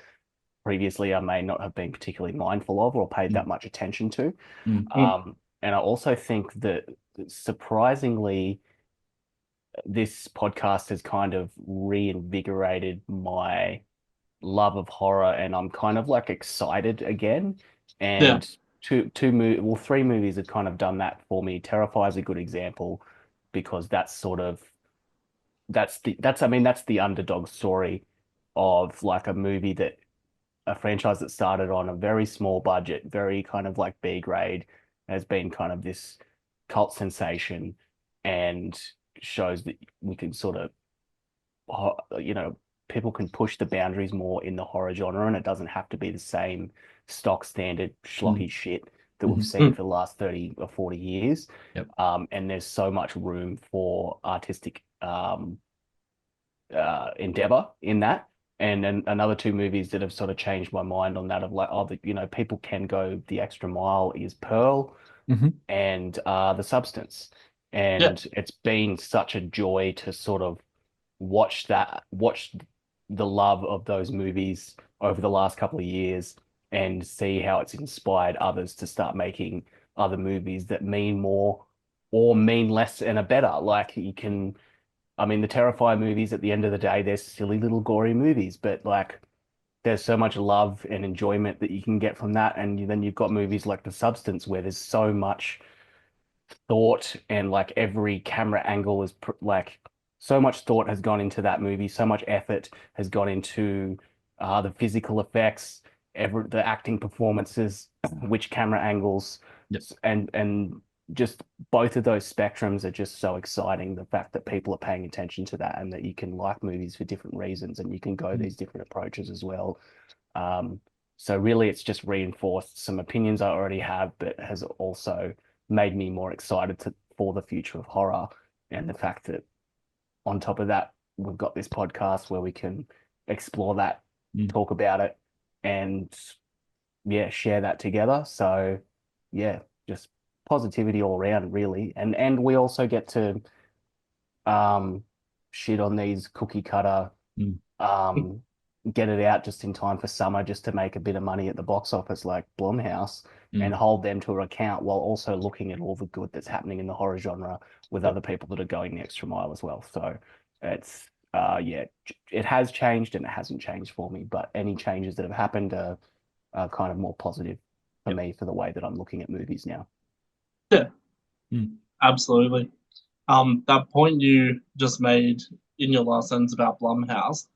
previously I may not have been particularly mindful of or paid that much attention to. And I also think that surprisingly, this podcast has kind of reinvigorated my love of horror, and I'm kind of like excited again. And three movies have kind of done that for me. Terrifier is a good example, because that's the underdog story of like a franchise that started on a very small budget, very kind of like B grade, has been kind of this cult sensation, and shows that we can sort of, people can push the boundaries more in the horror genre, and it doesn't have to be the same stock standard schlocky shit that we've seen for the last 30 or 40 years. Yep. And there's so much room for artistic endeavor in that. And then another two movies that have sort of changed my mind on that, of like, people can go the extra mile, is Pearl and The Substance. And it's been such a joy to sort of watch the love of those movies over the last couple of years, and see how it's inspired others to start making other movies that mean more or mean less and are better. Like the Terrifier movies, at the end of the day, they're silly little gory movies, but like there's so much love and enjoyment that you can get from that, and then you've got movies like The Substance where there's so much thought and like every camera angle is like so much thought has gone into that movie, so much effort has gone into the physical effects, the acting performances, which camera angles, and just both of those spectrums are just so exciting. The fact that people are paying attention to that and that you can like movies for different reasons and you can go these different approaches as well. So really, it's just reinforced some opinions I already have, but has also made me more excited for the future of horror, and the fact that on top of that, we've got this podcast where we can explore that, talk about it, and share that together. So just positivity all around, really. And we also get to shit on these cookie cutter get it out just in time for summer, just to make a bit of money at the box office, like Blumhouse, and hold them to account while also looking at all the good that's happening in the horror genre with other people that are going the extra mile as well. So it's it has changed and it hasn't changed for me, but any changes that have happened are kind of more positive for me for the way that I'm looking at movies now. Yeah, absolutely. That point you just made in your last sentence about Blumhouse,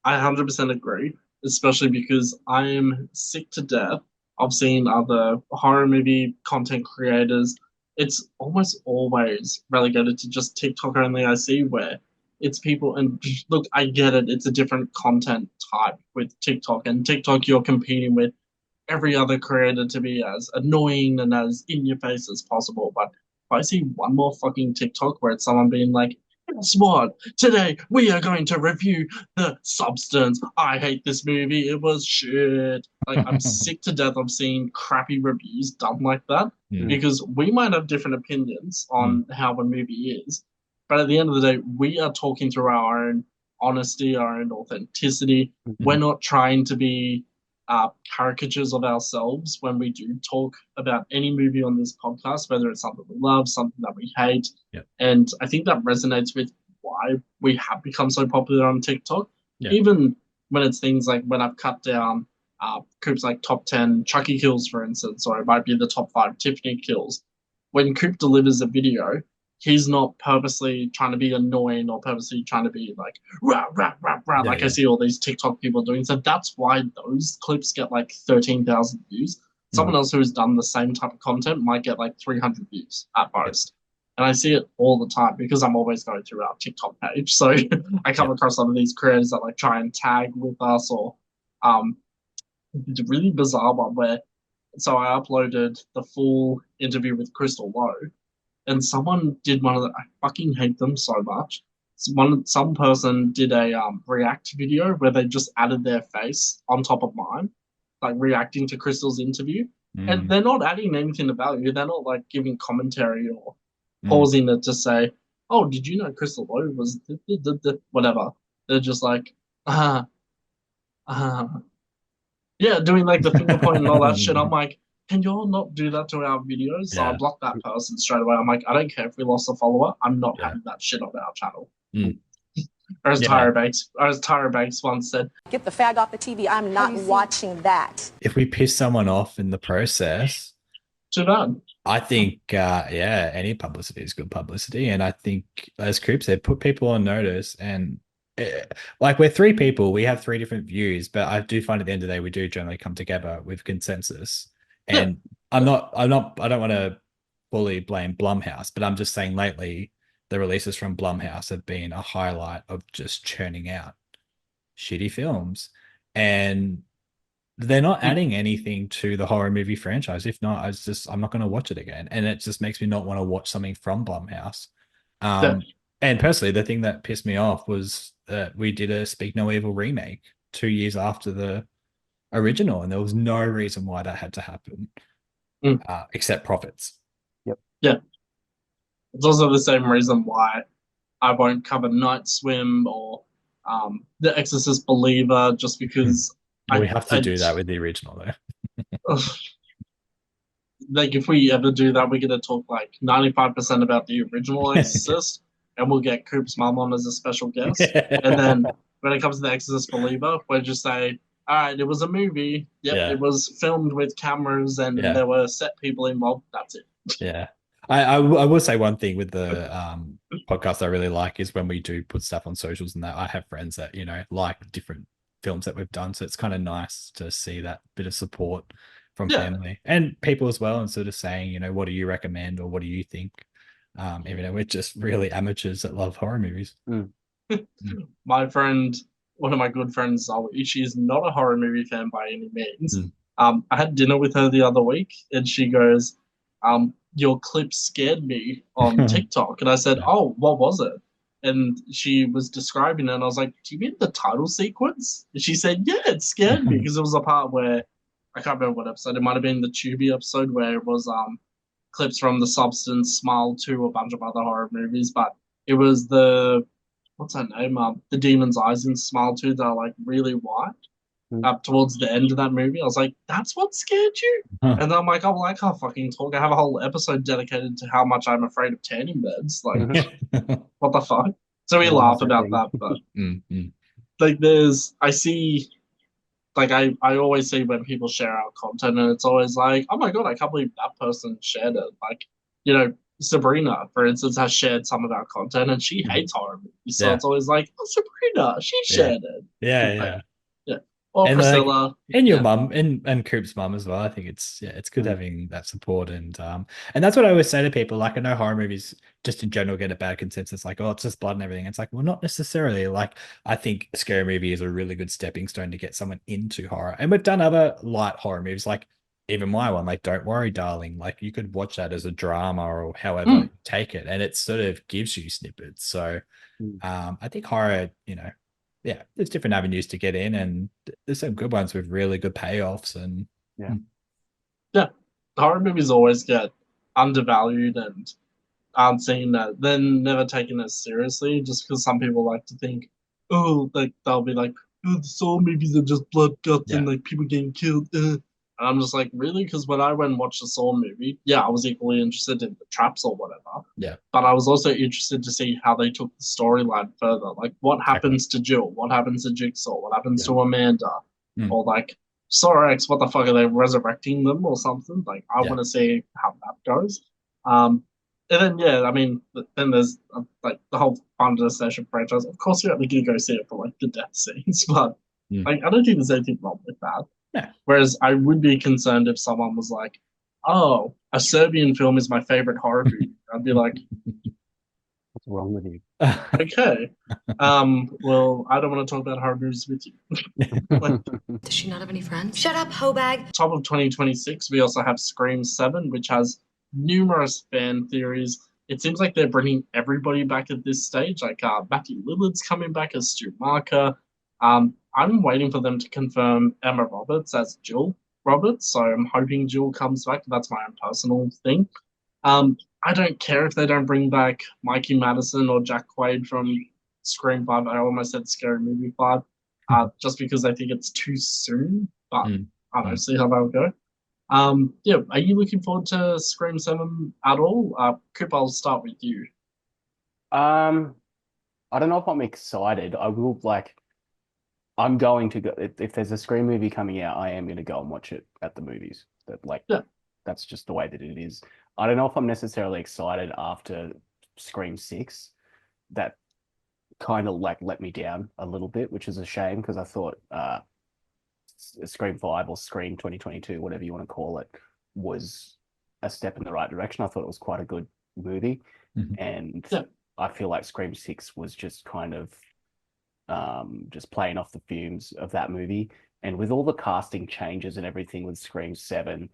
I 100% agree, especially because I'm sick to death of seeing other horror movie content creators. It's almost always relegated to just TikTok only, I see, where it's people, and look, I get it, it's a different content type with TikTok, and TikTok you're competing with every other creator to be as annoying and as in your face as possible. But if I see one more fucking TikTok where it's someone being like, guess what? Today we are going to review The Substance. I hate this movie. It was shit. Like, I'm sick to death of seeing crappy reviews done like that, because we might have different opinions on how a movie is, but at the end of the day, we are talking through our own honesty, our own authenticity. We're not trying to be caricatures of ourselves when we do talk about any movie on this podcast, whether it's something we love, something that we hate. And I think that resonates with why we have become so popular on TikTok. Even when it's things like when I've cut down Coop's like top 10 Chucky kills, for instance, or it might be the top 5 Tiffany kills. When Coop delivers a video, he's not purposely trying to be annoying or purposely trying to be like rah, rah, rah, rah, like I see all these TikTok people doing. So that's why those clips get like 13,000 views. Someone else who's done the same type of content might get like 300 views at most. And I see it all the time because I'm always going through our TikTok page. So I come across some of these creators that like try and tag with us, or the really bizarre one where, so I uploaded the full interview with Crystal Lowe, and someone did one of the, I fucking hate them so much. Some person did a react video where they just added their face on top of mine, like reacting to Crystal's interview. And they're not adding anything of value. They're not like giving commentary or pausing it to say, oh, did you know Crystal Lowe was whatever. They're just like, doing like the finger point and all that shit. I'm like, can y'all not do that to our videos? So I blocked that person straight away. I'm like, I don't care if we lost a follower. I'm not having that shit on our channel. Or as Tyra Banks once said, Get the fag off the TV. I'm not watching that. If we piss someone off in the process, too bad. I think, any publicity is good publicity. And I think, as Coop said, put people on notice. And like, we're 3 people, we have 3 different views, but I do find at the end of the day, we do generally come together with consensus. And I don't want to fully blame Blumhouse, but I'm just saying lately the releases from Blumhouse have been a highlight of just churning out shitty films, and they're not adding anything to the horror movie franchise. If not, I'm not going to watch it again. And it just makes me not want to watch something from Blumhouse. And personally, the thing that pissed me off was that we did a Speak No Evil remake 2 years after the original, and there was no reason why that had to happen except profits. It's also the same reason why I won't cover Night Swim or The Exorcist Believer, just because we have to do that with the original though. Like, if we ever do that, we're going to talk like 95% about the original Exorcist, and we'll get Coop's mum on as a special guest. And then when it comes to The Exorcist Believer, where just say, all right, it was a movie. Yep, Yeah. it was filmed with cameras and Yeah. there were set people involved. That's it. Yeah. I will say one thing with the podcast I really like is when we do put stuff on socials and that I have friends that, you know, like different films that we've done. So it's kind of nice to see that bit of support from family and people as well, and sort of saying, you know, what do you recommend or what do you think? Even though we're just really amateurs that love horror movies. My friend, one of my good friends, she's not a horror movie fan by any means. I had dinner with her the other week and she goes, your clip scared me on TikTok. And I said, oh, what was it? And she was describing it and I was like, do you mean the title sequence? And she said, yeah, it scared me because it was a part where, I can't remember what episode, it might have been the Tubi episode where it was clips from The Substance, Smile 2, a bunch of other horror movies, but it was what's her name? The demon's eyes in Smile 2 that are like really white. Up towards the end of that movie, I was like, "That's what scared you." And I'm like, "Oh, well, I can't fucking talk. I have a whole episode dedicated to how much I'm afraid of tanning beds. Like, what the fuck?" So we laugh about that, but like, I see, like, I always see when people share our content, and it's always like, "Oh my god, I can't believe that person shared it." Like, you know, Sabrina, for instance, has shared some of our content, and she hates horror movies, so it's always like, "Oh, Sabrina, she shared it." Yeah. Or and Priscilla, and your mum and Coop's mum as well. I think it's good having that support, and that's what I always say to people. Like, I know horror movies just in general get a bad consensus, like, oh, it's just blood and everything. It's like, well, not necessarily. Like, I think a scary movie is a really good stepping stone to get someone into horror, and we've done other light horror movies, like even my one, like Don't Worry, Darling. Like, you could watch that as a drama or however you take it, and it sort of gives you snippets. So, I think horror, you know. Yeah, there's different avenues to get in, and there's some good ones with really good payoffs. And horror movies always get undervalued and aren't seen that they're never taken as seriously, just because some people like to think, oh, like they'll be like, oh, the Saw movies are just blood guts and like people getting killed. And I'm just like, really? Because when I went and watched the Saw movie, I was equally interested in the traps or whatever. Yeah. But I was also interested to see how they took the storyline further. Like, what happens to Jill? What happens to Jigsaw? What happens to Amanda? Or like, Saw X, what the fuck, are they resurrecting them or something? Like, I want to see how that goes. And then, I mean, then there's like the whole Final Destination franchise. Of course, you're only going to go see it for like the death scenes, but like, I don't think there's anything wrong with that. Yeah. Whereas I would be concerned if someone was like, oh, a Serbian film is my favorite horror movie. I'd be like, what's wrong with you? Okay. Well, I don't want to talk about horror movies with you. Does she not have any friends? Shut up, Hobag. Top of 2026, we also have Scream 7, which has numerous fan theories. It seems like they're bringing everybody back at this stage. Like, Matthew Lillard's coming back as Stu Marker. I'm waiting for them to confirm Emma Roberts as Jill Roberts, so I'm hoping Jill comes back. That's my own personal thing. I don't care if they don't bring back Mikey Madison or Jack Quaid from Scream 5. I almost said Scary Movie 5, just because I think it's too soon, but I don't see how that'll go. Are you looking forward to Scream 7 at all? Coop, I'll start with you. I don't know if I'm excited. I will I'm going to go if there's a Scream movie coming out, I am going to go and watch it at the movies. That's just the way that it is. I don't know if I'm necessarily excited after Scream 6. That kind of like let me down a little bit, which is a shame because I thought Scream 5 or Scream 2022, whatever you want to call it, was a step in the right direction. I thought it was quite a good movie. And I feel like Scream 6 was just kind of just playing off the fumes of that movie. And with all the casting changes and everything with Scream 7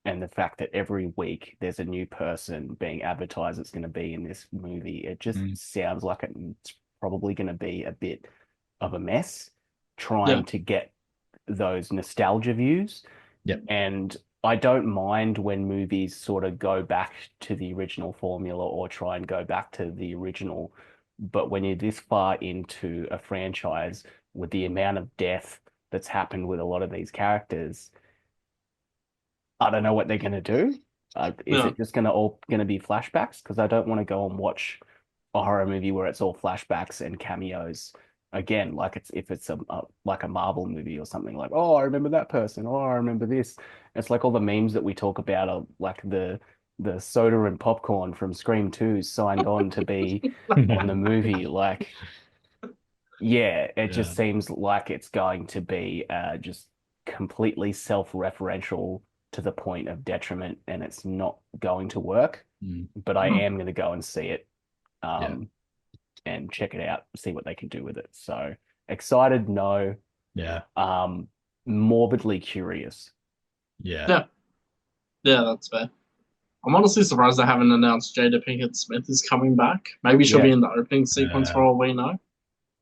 and the fact that every week there's a new person being advertised that's going to be in this movie, it just sounds like it's probably going to be a bit of a mess trying to get those nostalgia views. And I don't mind when movies sort of go back to the original formula or try and go back to the original. But when you're this far into a franchise with the amount of death that's happened with a lot of these characters, I don't know what they're going to do. Is it just going to be flashbacks? Because I don't want to go and watch a horror movie where it's all flashbacks and cameos again, like if it's like a Marvel movie or something, like, oh, I remember that person, oh, I remember this. It's like all the memes that we talk about are like the soda and popcorn from Scream 2 signed on to be on the movie. Like, yeah, it just seems like it's going to be just completely self-referential to the point of detriment, and it's not going to work. But I am going to go and see it. And check it out, see what they can do with it. So excited, no. Yeah. Morbidly curious. Yeah. Yeah, that's fair. I'm honestly surprised they haven't announced Jada Pinkett Smith is coming back. Maybe she'll be in the opening sequence for all we know.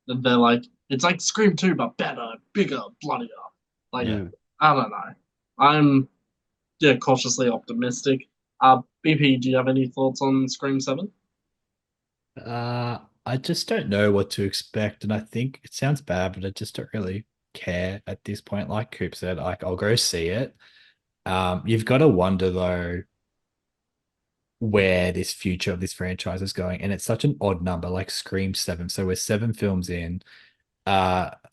And they're like, it's like Scream 2, but better, bigger, bloodier. Like, I don't know. I'm cautiously optimistic. BP, do you have any thoughts on Scream 7? I just don't know what to expect, and I think it sounds bad, but I just don't really care at this point. Like Coop said, like I'll go see it. You've got to wonder though where this future of this franchise is going, and it's such an odd number, like Scream 7. So we're 7 films in.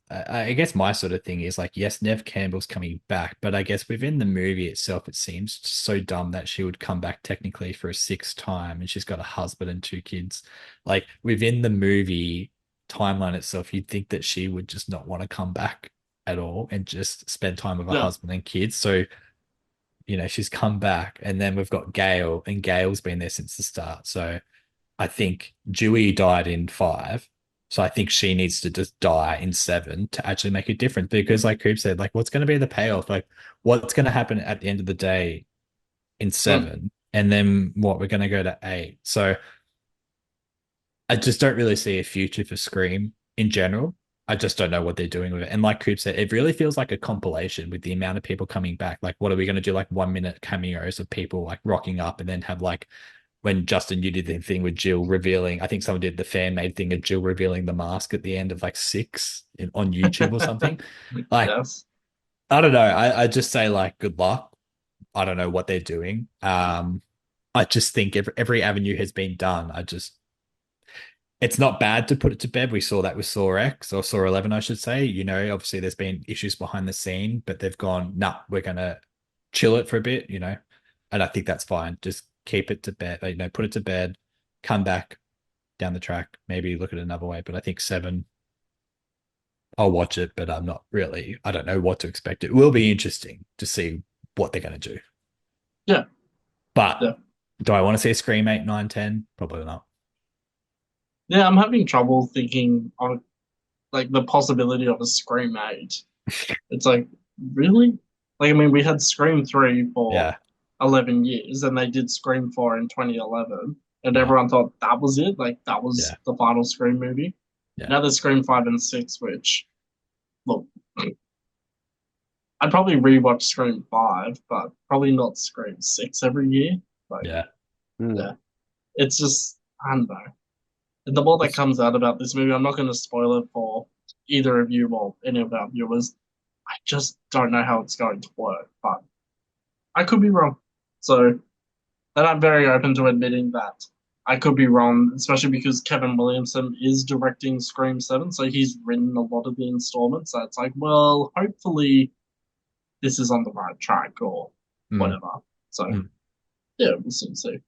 I guess my sort of thing is like, yes, Nev Campbell's coming back, but I guess within the movie itself, it seems so dumb that she would come back technically for a sixth time, and she's got a husband and 2 kids. Like within the movie timeline itself, you'd think that she would just not want to come back at all and just spend time with her husband and kids. So, she's come back, and then we've got Gail, and Gail's been there since the start. So I think Dewey died in 5. So I think she needs to just die in 7 to actually make a difference. Because like Coop said, like what's going to be the payoff? Like what's going to happen at the end of the day in 7? And then what, we're going to go to 8. So I just don't really see a future for Scream in general. I just don't know what they're doing with it. And like Coop said, it really feels like a compilation with the amount of people coming back. Like, what are we going to do? Like 1-minute cameos of people like rocking up, and then have like, when Justin, you did the thing with Jill revealing, I think someone did the fan made thing of Jill revealing the mask at the end of like 6 on YouTube or something. Like, I don't know. I just say like, good luck. I don't know what they're doing. I just think every avenue has been done. It's not bad to put it to bed. We saw that with Saw X, or Saw 11, I should say. Obviously there's been issues behind the scene, but they've gone, nah, we're going to chill it for a bit, and I think that's fine. Just keep it to bed, put it to bed, come back down the track, maybe look at it another way. But I think 7, I'll watch it, but I don't know what to expect. It will be interesting to see what they're going to do. Yeah. But do I want to see a Scream 8, 9, 10? Probably not. Yeah, I'm having trouble thinking of like the possibility of a Scream 8. It's like, really? Like, I mean, we had Scream 3 for 11 years, and they did Scream 4 in 2011, and everyone thought that was it. Like, that was the final Scream movie. Now there's Scream 5 and 6, which, look, I'd probably rewatch Scream 5, but probably not Scream 6 every year. Like, it's just, I don't know. And the more that comes out about this movie, I'm not going to spoil it for either of you or any of our viewers. I just don't know how it's going to work, but I could be wrong. So then I'm very open to admitting that I could be wrong, especially because Kevin Williamson is directing Scream 7, so he's written a lot of the installments. So it's like, well, hopefully this is on the right track or whatever. So yeah, we'll soon see.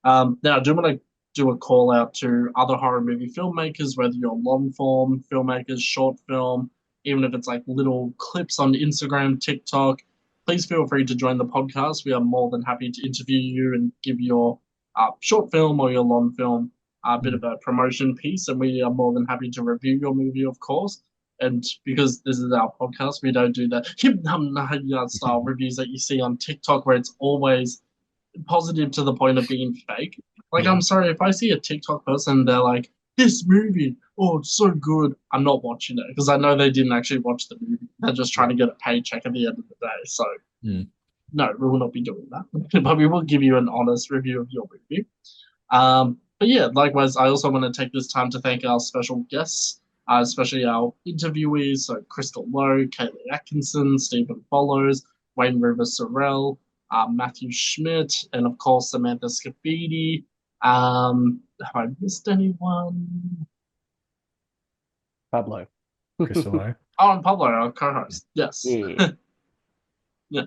Now, I do want to do a call out to other horror movie filmmakers, whether you're long form filmmakers, short film, even if it's like little clips on Instagram, TikTok. Please feel free to join the podcast. We are more than happy to interview you and give your short film or your long film a bit of a promotion piece. And we are more than happy to review your movie, of course. And because this is our podcast, we don't do the hip hum style reviews that you see on TikTok, where it's always positive to the point of being fake. Like, I'm sorry, if I see a TikTok person, they're like, this movie, oh, it's so good, I'm not watching it, because I know they didn't actually watch the movie. They're just trying to get a paycheck at the end of the day. So, no, we will not be doing that. But we will give you an honest review of your movie. But yeah, likewise, I also want to take this time to thank our special guests, especially our interviewees, so Crystal Lowe, Kaylee Atkinson, Stephen Follows, Wayne Rivers Sorrell, Matthew Schmidt, and of course Samantha Scafidi. Have I missed anyone? Pablo. Crystal. Oh, and Pablo, our co-host. Yes. Yeah. Yeah.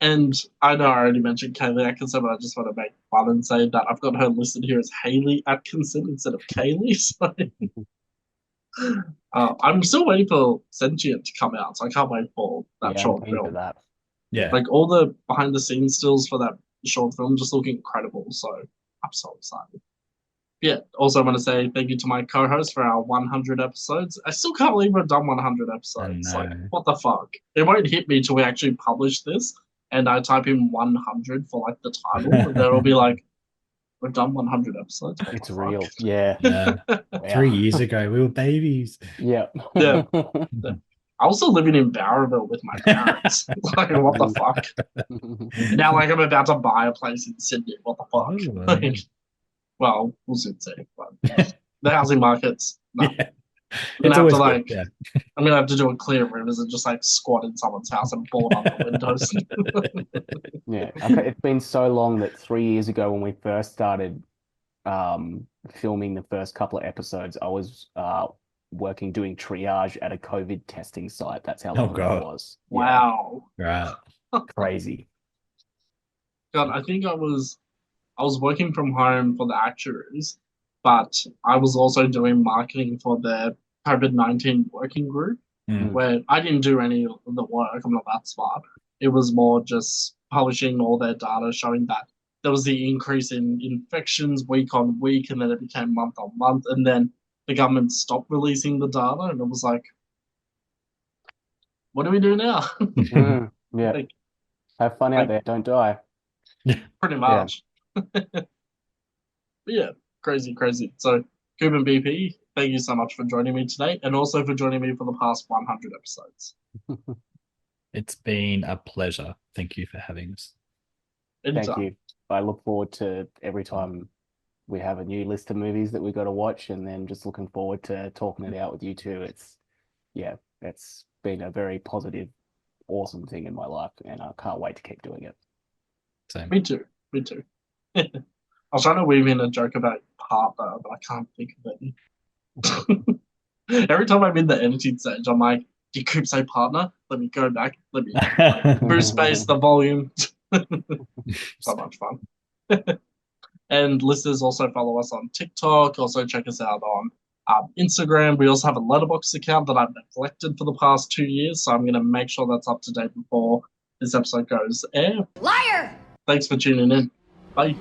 And I know I already mentioned Kaylee Atkinson, but I just want to make fun and say that I've got her listed here as Hayley Atkinson instead of Kaylee. So I'm still waiting for Sentient to come out, so I can't wait for that Yeah, short I'm keen for film. that. Yeah. Like all the behind the scenes stills for that short film just look incredible. So I'm so excited. Yeah. Also, I want to say thank you to my co-host for our 100 episodes. I still can't believe we've done 100 episodes. Like, what the fuck? It won't hit me till we actually publish this, and I type in 100 for like the title, and then it'll be like, we've done 100 episodes. What It's the real. fuck? Yeah. Yeah. 3 years ago, we were babies. Yeah. Yeah. I was still living in Barraville with my parents. Like, what the fuck? Now, like, I'm about to buy a place in Sydney. What the fuck? Like, well, we'll soon see. But the housing markets, no. Yeah. I'm gonna have to always good, I'm gonna have to do a clear rivers and just like squat in someone's house and board up the windows. Yeah, it's been so long that 3 years ago when we first started filming the first couple of episodes, I was working doing triage at a COVID testing site. That's how long that was. Wow. Right. Crazy. God, I think I was working from home for the actuaries, but I was also doing marketing for the COVID-19 working group, where I didn't do any of the work. I'm not that smart. It was more just publishing all their data showing that there was the increase in infections week on week, and then it became month on month, and then the government stopped releasing the data, and it was like, what do we do now? Yeah. Like, have fun out there. Don't die. pretty much. But yeah, crazy. So, Coop and BP, thank you so much for joining me today, and also for joining me for the past 100 episodes. It's been a pleasure. Thank you for having us. Thank you. I look forward to every time we have a new list of movies that we got to watch, and then just looking forward to talking it out with you two. It's been a very positive, awesome thing in my life, and I can't wait to keep doing it. Same. Me too. I was trying to weave in a joke about partner, but I can't think of any. Every time I'm in the editing stage, I'm like, did Coop say partner? Let me go back. Let me boost space the volume. So much fun. And listeners, also follow us on TikTok. Also check us out on Instagram. We also have a Letterboxd account that I've neglected for the past 2 years, so I'm going to make sure that's up to date before this episode goes air. Liar! Thanks for tuning in. Bye.